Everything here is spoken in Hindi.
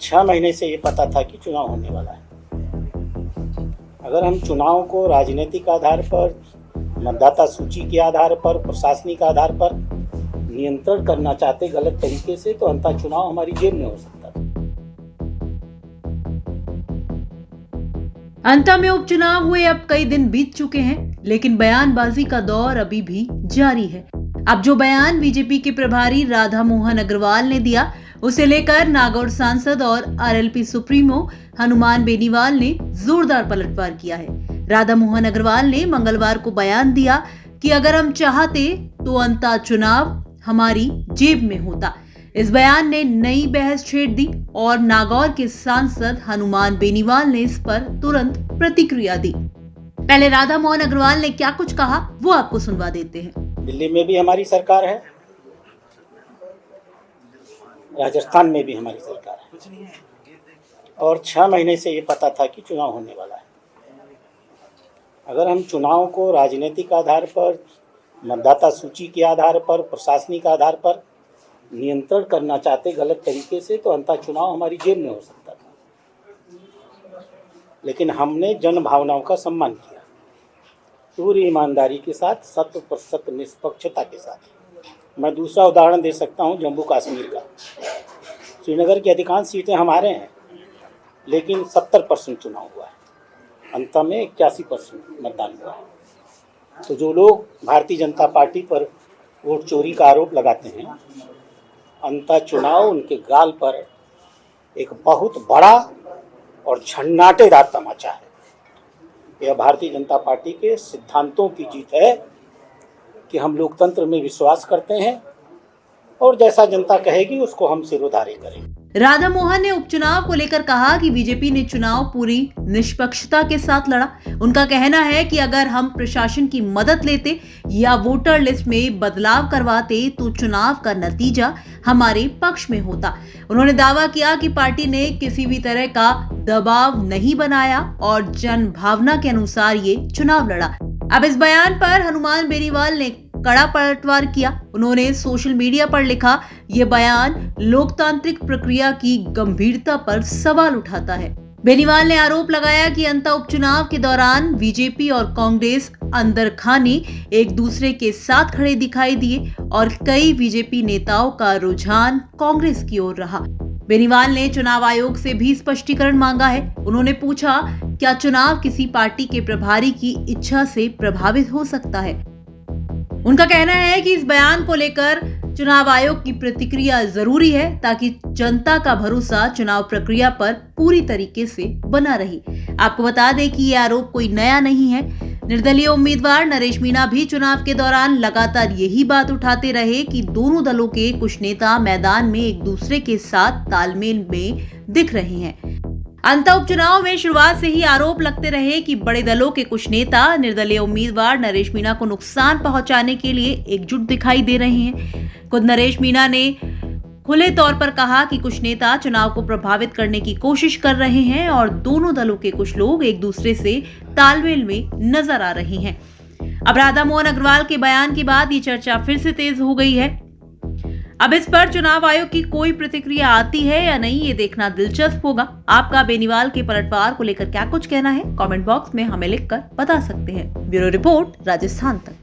6 महीने से ये पता था कि चुनाव होने वाला है। अगर हम चुनाव को राजनीतिक आधार पर, मतदाता सूची के आधार पर, प्रशासनिक आधार पर नियंत्रण करना चाहते गलत तरीके से, तो अंततः चुनाव हमारी जेब में हो सकता था। अंत में उपचुनाव हुए अब कई दिन बीत चुके हैं, लेकिन बयानबाजी का दौर अभी भी जारी है। अब जो बयान बीजेपी के प्रभारी राधा मोहन अग्रवाल ने दिया, उसे लेकर नागौर सांसद और आरएलपी सुप्रीमो हनुमान बेनीवाल ने जोरदार पलटवार किया है। राधा मोहन अग्रवाल ने मंगलवार को बयान दिया कि अगर हम चाहते तो अंततः चुनाव हमारी जेब में होता। इस बयान ने नई बहस छेड़ दी और नागौर के सांसद हनुमान बेनीवाल ने इस पर तुरंत प्रतिक्रिया दी। पहले राधा मोहन अग्रवाल ने क्या कुछ कहा, वो आपको सुनवा देते हैं। दिल्ली में भी हमारी सरकार है, राजस्थान में भी हमारी सरकार है, और 6 महीने से ये पता था कि चुनाव होने वाला है। अगर हम चुनाव को राजनीतिक आधार पर, मतदाता सूची के आधार पर, प्रशासनिक आधार पर नियंत्रण करना चाहते गलत तरीके से, तो अंततः चुनाव हमारी जेब में हो सकता था। लेकिन हमने जन भावनाओं का सम्मान किया, पूरी ईमानदारी के साथ, 100% निष्पक्षता के साथ। मैं दूसरा उदाहरण दे सकता हूं जम्मू कश्मीर का। श्रीनगर की अधिकांश सीटें हमारे हैं, लेकिन 70% चुनाव हुआ है, अंत में 81% मतदान हुआ है। तो जो लोग भारतीय जनता पार्टी पर वोट चोरी का आरोप लगाते हैं, अंततः चुनाव उनके गाल पर एक बहुत बड़ा और झन्नाटेदार तमाचा है। यह भारतीय जनता पार्टी के सिद्धांतों की जीत है कि हम लोकतंत्र में विश्वास करते हैं और जैसा जनता कहेगी उसको हम सिरोधार्य करेंगे। राधा मोहन ने उपचुनाव को लेकर कहा कि बीजेपी ने चुनाव पूरी निष्पक्षता के साथ लड़ा। उनका कहना है कि अगर हम प्रशासन की मदद लेते या वोटर लिस्ट में बदलाव करवाते तो चुनाव का नतीजा हमारे पक्ष में होता। उन्होंने दावा किया कि पार्टी ने किसी भी तरह का दबाव नहीं बनाया और जन भावना के अनुसार ये चुनाव लड़ा। अब इस बयान पर हनुमान बेनीवाल ने कड़ा पलटवार किया। उन्होंने सोशल मीडिया पर लिखा, ये बयान लोकतांत्रिक प्रक्रिया की गंभीरता पर सवाल उठाता है। बेनीवाल ने आरोप लगाया कि अंतः उपचुनाव के दौरान बीजेपी और कांग्रेस अंदर खाने एक दूसरे के साथ खड़े दिखाई दिए और कई बीजेपी नेताओं का रुझान कांग्रेस की ओर रहा। बेनीवाल ने चुनाव आयोग से भी स्पष्टीकरण मांगा है। उन्होंने पूछा, क्या चुनाव किसी पार्टी के प्रभारी की इच्छा से प्रभावित हो सकता है? उनका कहना है कि इस बयान को लेकर चुनाव आयोग की प्रतिक्रिया जरूरी है ताकि जनता का भरोसा चुनाव प्रक्रिया पर पूरी तरीके से बना रहे। आपको बता दें कि ये आरोप कोई नया नहीं है। निर्दलीय उम्मीदवार नरेश मीणा भी चुनाव के दौरान लगातार यही बात उठाते रहे कि दोनों दलों के कुछ नेता मैदान में एक दूसरे के साथ तालमेल में दिख रहे हैं। अंत उपचुनाव में शुरुआत से ही आरोप लगते रहे कि बड़े दलों के कुछ नेता निर्दलीय उम्मीदवार नरेश मीणा को नुकसान पहुंचाने के लिए एकजुट दिखाई दे रहे हैं। खुद नरेश मीणा ने खुले तौर पर कहा कि कुछ नेता चुनाव को प्रभावित करने की कोशिश कर रहे हैं और दोनों दलों के कुछ लोग एक दूसरे से तालमेल में नजर आ रहे हैं। अब राधा मोहन अग्रवाल के बयान के बाद ये चर्चा फिर से तेज हो गई है। अब इस पर चुनाव आयोग की कोई प्रतिक्रिया आती है या नहीं, ये देखना दिलचस्प होगा। आपका बेनीवाल के पलटवार को लेकर क्या कुछ कहना है, कमेंट बॉक्स में हमें लिखकर बता सकते हैं। ब्यूरो रिपोर्ट, राजस्थान तक।